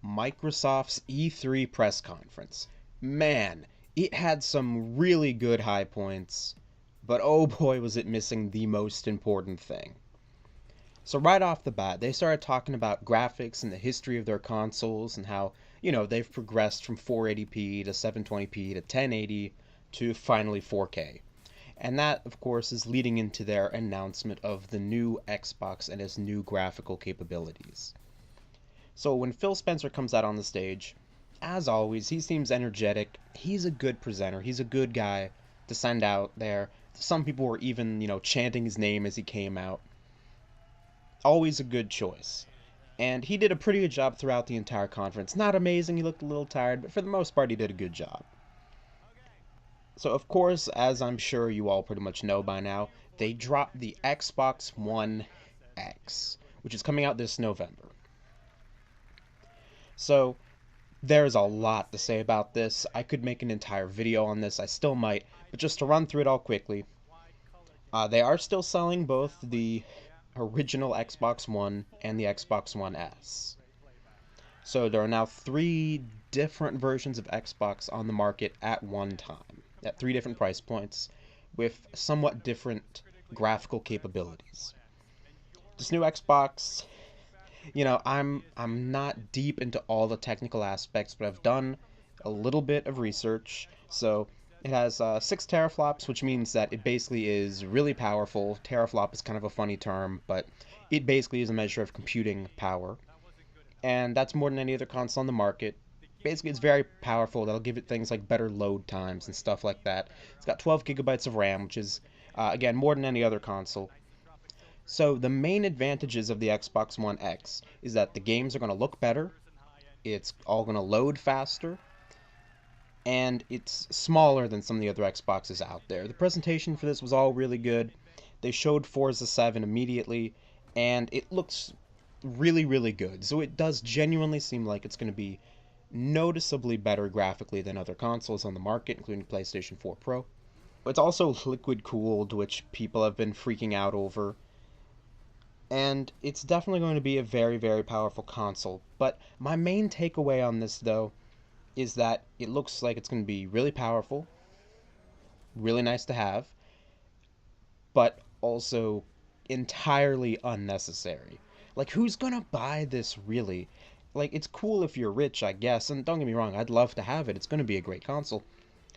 Microsoft's E3 press conference. Man, it had some really good high points, but oh boy was it missing the most important thing. So right off the bat, they started talking about graphics and the history of their consoles and how, they've progressed from 480p to 720p to 1080 to finally 4K. And that, of course, is leading into their announcement of the new Xbox and its new graphical capabilities. So when Phil Spencer comes out on the stage, as always, he seems energetic. He's a good presenter. He's a good guy to send out there. Some people were even, chanting his name as he came out. Always a good choice. And he did a pretty good job throughout the entire conference. Not amazing, he looked a little tired, but for the most part he did a good job. So of course, as I'm sure you all pretty much know by now, they dropped the Xbox One X, which is coming out this November. So there's a lot to say about this. I could make an entire video on this, I still might, but just to run through it all quickly. They are still selling both the original Xbox One and the Xbox One S. So there are now 3 different versions of Xbox on the market at one time, at 3 different price points, with somewhat different graphical capabilities. This new Xbox, I'm not deep into all the technical aspects, but I've done a little bit of research. So it has 6 teraflops, which means that it basically is really powerful. Teraflop is kind of a funny term, but it basically is a measure of computing power. And that's more than any other console on the market. Basically, it's very powerful. That'll give it things like better load times and stuff like that. It's got 12 gigabytes of RAM, which is, again, more than any other console. So the main advantages of the Xbox One X is that the games are going to look better, it's all going to load faster, and it's smaller than some of the other Xboxes out there. The presentation for this was all really good. They showed Forza 7 immediately, and it looks really, really good. So it does genuinely seem like it's going to be noticeably better graphically than other consoles on the market, including PlayStation 4 Pro. It's also liquid-cooled, which people have been freaking out over. And it's definitely going to be a very, very powerful console. But my main takeaway on this, though, is that it looks like it's going to be really powerful, really nice to have, but also entirely unnecessary. Like, who's going to buy this, really? Like, it's cool if you're rich, I guess, and don't get me wrong, I'd love to have it. It's going to be a great console.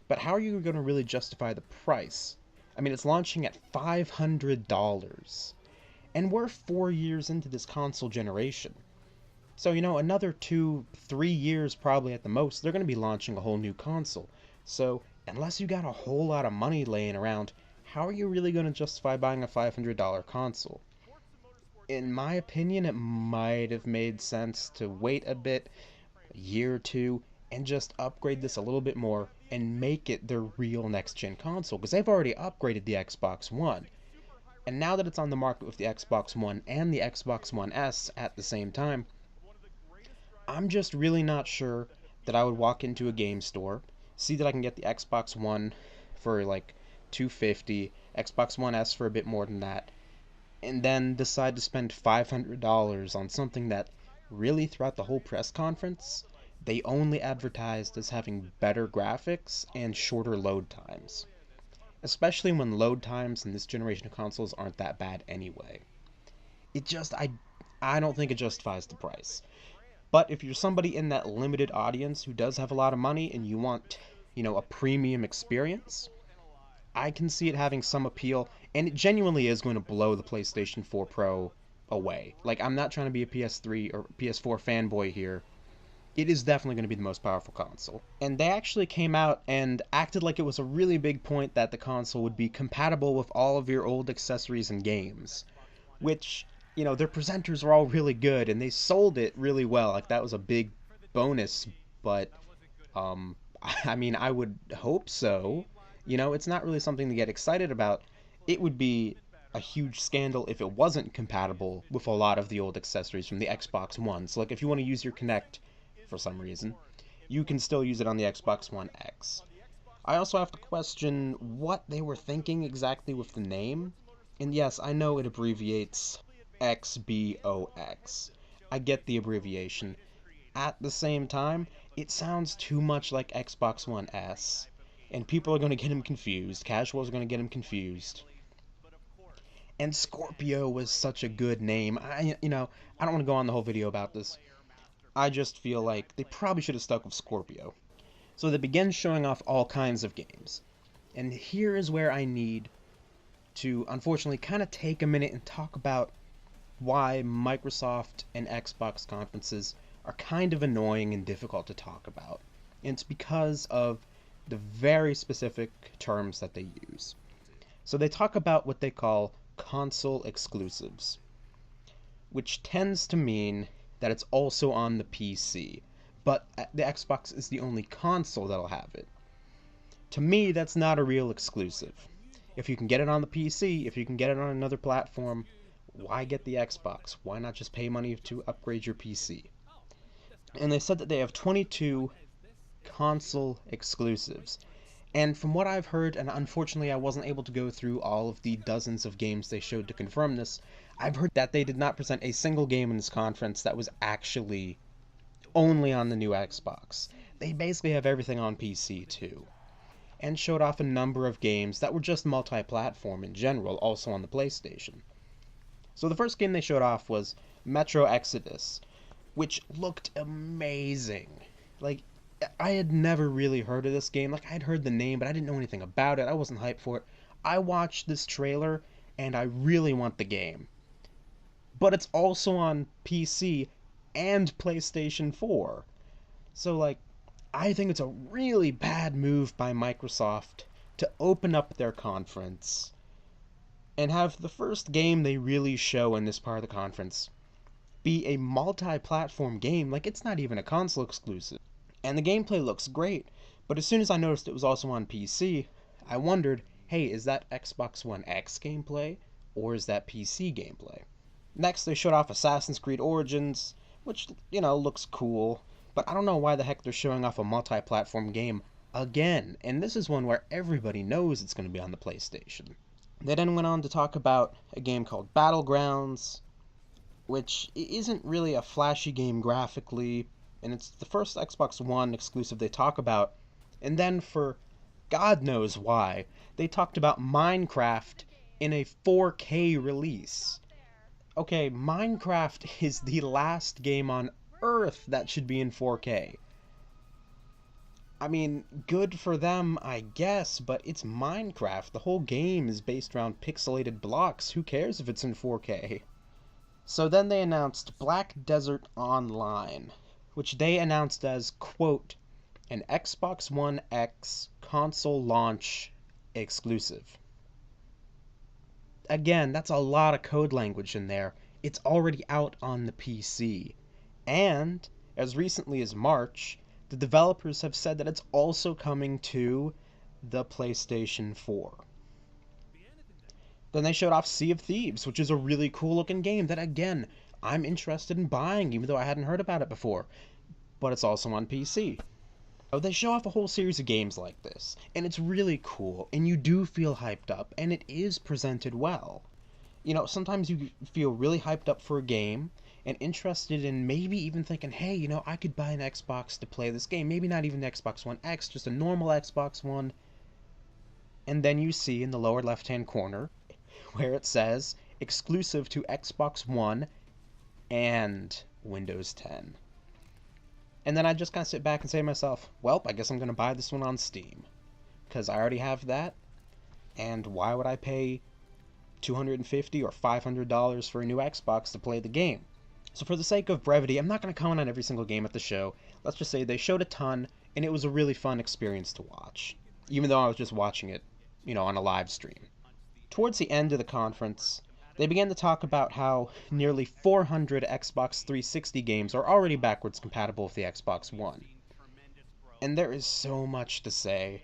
But how are you going to really justify the price? I mean, it's launching at $500. And we're 4 years into this console generation. So, another 2-3 years probably at the most, they're going to be launching a whole new console. So, unless you got a whole lot of money laying around, how are you really going to justify buying a $500 console? In my opinion, it might have made sense to wait a bit, a year or two, and just upgrade this a little bit more and make it their real next-gen console, because they've already upgraded the Xbox One. And now that it's on the market with the Xbox One and the Xbox One S at the same time, I'm just really not sure that I would walk into a game store, see that I can get the Xbox One for like $250, Xbox One S for a bit more than that, and then decide to spend $500 on something that really throughout the whole press conference, they only advertised as having better graphics and shorter load times. Especially when load times in this generation of consoles aren't that bad anyway. I don't think it justifies the price. But if you're somebody in that limited audience who does have a lot of money and you want, a premium experience, I can see it having some appeal, and it genuinely is going to blow the PlayStation 4 Pro away. Like, I'm not trying to be a PS3 or PS4 fanboy here. It is definitely going to be the most powerful console. And they actually came out and acted like it was a really big point that the console would be compatible with all of your old accessories and games. Which, their presenters are all really good, and they sold it really well. Like, that was a big bonus, but, I mean, I would hope so. It's not really something to get excited about. It would be a huge scandal if it wasn't compatible with a lot of the old accessories from the Xbox One. So, like, if you want to use your Kinect for some reason, you can still use it on the Xbox One X. I also have to question what they were thinking exactly with the name. And yes, I know it abbreviates XBOX. I get the abbreviation. At the same time, it sounds too much like Xbox One S, and people are going to get him confused. Casuals are going to get him confused. And Scorpio was such a good name. I don't want to go on the whole video about this. I just feel like they probably should have stuck with Scorpio. So they begin showing off all kinds of games. And here is where I need to, unfortunately, kind of take a minute and talk about why Microsoft and Xbox conferences are kind of annoying and difficult to talk about. And it's because of the very specific terms that they use. So they talk about what they call console exclusives, which tends to mean that it's also on the PC, but the Xbox is the only console that'll have it. To me, that's not a real exclusive. If you can get it on the PC, if you can get it on another platform, why get the Xbox? Why not just pay money to upgrade your PC? And they said that they have 22 console exclusives. And from what I've heard, and unfortunately I wasn't able to go through all of the dozens of games they showed to confirm this, I've heard that they did not present a single game in this conference that was actually only on the new Xbox. They basically have everything on PC too. And showed off a number of games that were just multi-platform in general, also on the PlayStation. So the first game they showed off was Metro Exodus, which looked amazing. Like, I had never really heard of this game. Like, I'd heard the name, but I didn't know anything about it. I wasn't hyped for it. I watched this trailer, and I really want the game. But it's also on PC and PlayStation 4. So, like, I think it's a really bad move by Microsoft to open up their conference and have the first game they really show in this part of the conference be a multi-platform game. Like, it's not even a console exclusive. And the gameplay looks great, but as soon as I noticed it was also on PC, I wondered, hey, is that Xbox One X gameplay, or is that PC gameplay? Next, they showed off Assassin's Creed Origins, which, looks cool, but I don't know why the heck they're showing off a multi-platform game again, and this is one where everybody knows it's going to be on the PlayStation. They then went on to talk about a game called Battlegrounds, which isn't really a flashy game graphically, and it's the first Xbox One exclusive they talk about. And then, for God knows why, they talked about Minecraft in a 4K release. Okay, Minecraft is the last game on Earth that should be in 4K. I mean, good for them, I guess, but it's Minecraft. The whole game is based around pixelated blocks. Who cares if it's in 4K? So then they announced Black Desert Online, which they announced as, quote, an Xbox One X console launch exclusive. Again, that's a lot of code language in there. It's already out on the PC. And, as recently as March, the developers have said that it's also coming to the PlayStation 4. Then they showed off Sea of Thieves, which is a really cool looking game that, again, I'm interested in buying, even though I hadn't heard about it before. But it's also on PC. So they show off a whole series of games like this, and it's really cool, and you do feel hyped up, and it is presented well. Sometimes you feel really hyped up for a game, and interested in maybe even thinking, hey, I could buy an Xbox to play this game. Maybe not even Xbox One X, just a normal Xbox One. And then you see in the lower left-hand corner where it says, exclusive to Xbox One and Windows 10. And then I just kind of sit back and say to myself, well, I guess I'm going to buy this one on Steam. Because I already have that, and why would I pay $250 or $500 for a new Xbox to play the game? So for the sake of brevity, I'm not going to comment on every single game at the show. Let's just say they showed a ton, and it was a really fun experience to watch. Even though I was just watching it, on a live stream. Towards the end of the conference, they began to talk about how nearly 400 Xbox 360 games are already backwards compatible with the Xbox One. And there is so much to say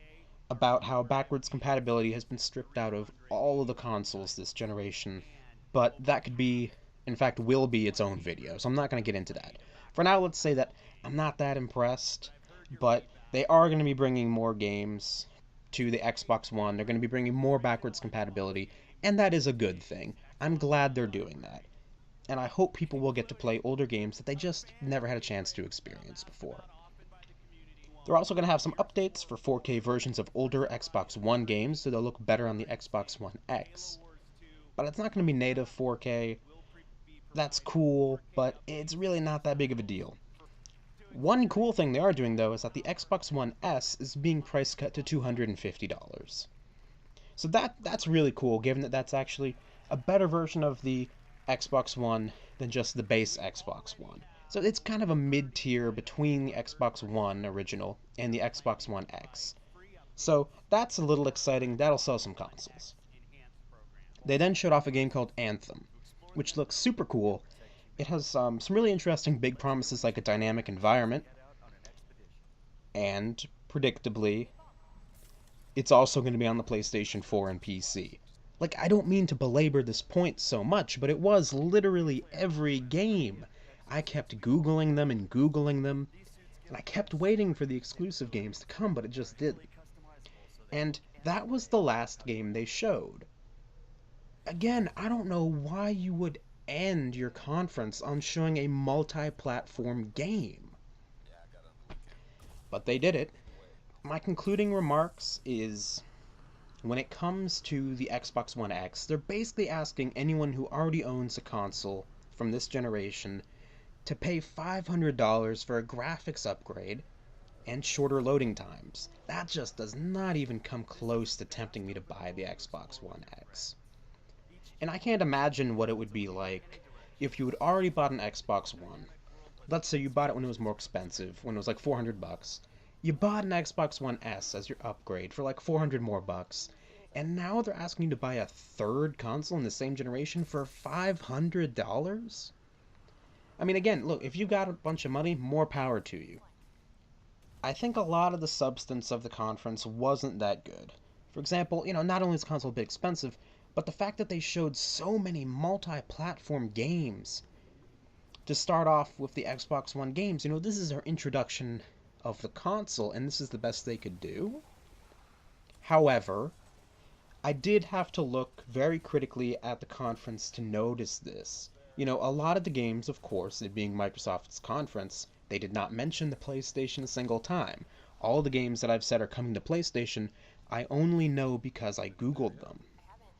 about how backwards compatibility has been stripped out of all of the consoles this generation. But that could be, in fact, will be its own video, so I'm not going to get into that. For now, let's say that I'm not that impressed, but they are going to be bringing more games to the Xbox One. They're going to be bringing more backwards compatibility, and that is a good thing. I'm glad they're doing that. and I hope people will get to play older games that they just never had a chance to experience before. They're also going to have some updates for 4K versions of older Xbox One games, so they'll look better on the Xbox One X. But it's not going to be native 4K. That's cool, but it's really not that big of a deal. One cool thing they are doing, though, is that the Xbox One S is being price cut to $250. So that's really cool, given that that's actually a better version of the Xbox One than just the base Xbox One. So it's kind of a mid-tier between the Xbox One original and the Xbox One X. So that's a little exciting. That'll sell some consoles. They then showed off a game called Anthem, which looks super cool. It has some really interesting big promises like a dynamic environment, and predictably, it's also going to be on the PlayStation 4 and PC. Like, I don't mean to belabor this point so much, but it was literally every game. I kept Googling them and Googling them, and I kept waiting for the exclusive games to come, but it just didn't. And that was the last game they showed. Again, I don't know why you would end your conference on showing a multi-platform game. But they did it. My concluding remarks is, when it comes to the Xbox One X, they're basically asking anyone who already owns a console from this generation to pay $500 for a graphics upgrade and shorter loading times. That just does not even come close to tempting me to buy the Xbox One X. And I can't imagine what it would be like if you had already bought an Xbox One. Let's say you bought it when it was more expensive, when it was like $400. You bought an Xbox One S as your upgrade for like 400 more bucks, and now they're asking you to buy a third console in the same generation for $500? I mean, again, look, if you got a bunch of money, more power to you. I think a lot of the substance of the conference wasn't that good. For example, not only is the console a bit expensive, but the fact that they showed so many multi-platform games. To start off with the Xbox One games, this is our introduction of the console, and this is the best they could do. However, I did have to look very critically at the conference to notice this. A lot of the games, of course, it being Microsoft's conference, they did not mention the PlayStation a single time. All the games that I've said are coming to PlayStation, I only know because I Googled them.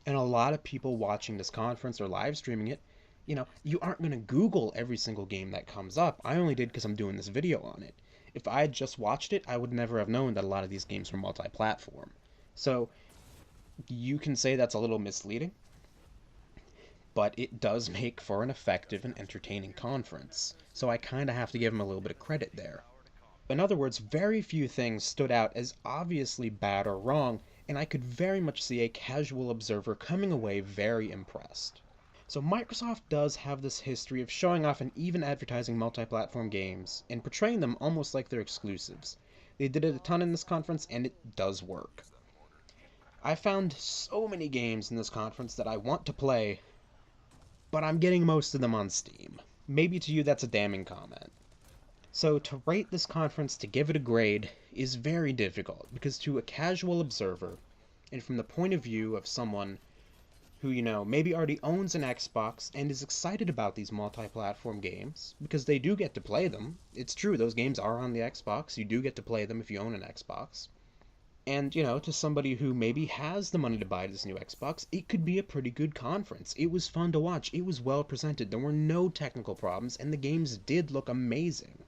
And a lot of people watching this conference or live streaming it, you aren't going to Google every single game that comes up. I only did because I'm doing this video on it. If I had just watched it, I would never have known that a lot of these games were multi-platform. So, you can say that's a little misleading, but it does make for an effective and entertaining conference. So I kind of have to give them a little bit of credit there. In other words, very few things stood out as obviously bad or wrong, and I could very much see a casual observer coming away very impressed. So Microsoft does have this history of showing off and even advertising multi-platform games and portraying them almost like they're exclusives. They did it a ton in this conference, and it does work. I found so many games in this conference that I want to play, but I'm getting most of them on Steam. Maybe to you that's a damning comment. So to rate this conference, to give it a grade, is very difficult, because to a casual observer, and from the point of view of someone who, maybe already owns an Xbox and is excited about these multi-platform games, because they do get to play them. It's true, those games are on the Xbox. You do get to play them if you own an Xbox. And, to somebody who maybe has the money to buy this new Xbox, it could be a pretty good conference. It was fun to watch. It was well presented. There were no technical problems, and the games did look amazing.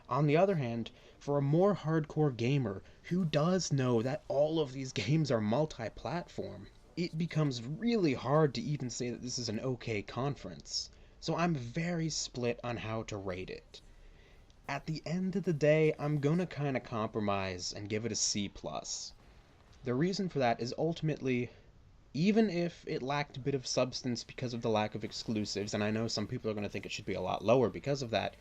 On the other hand, for a more hardcore gamer who does know that all of these games are multi-platform, it becomes really hard to even say that this is an okay conference. So I'm very split on how to rate it. At the end of the day, I'm gonna kinda compromise and give it a C+. The reason for that is ultimately, even if it lacked a bit of substance because of the lack of exclusives, and I know some people are gonna think it should be a lot lower because of that,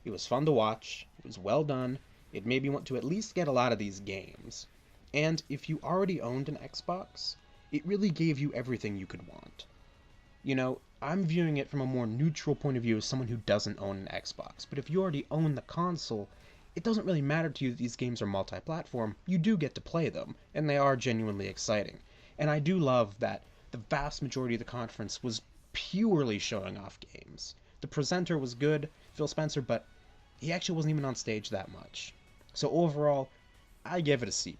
it was fun to watch, it was well done, it made me want to at least get a lot of these games. And if you already owned an Xbox, it really gave you everything you could want. I'm viewing it from a more neutral point of view as someone who doesn't own an Xbox, but if you already own the console, it doesn't really matter to you that these games are multi-platform. You do get to play them, and they are genuinely exciting. And I do love that the vast majority of the conference was purely showing off games. The presenter was good, Phil Spencer, but he actually wasn't even on stage that much. So overall, I give it a C+.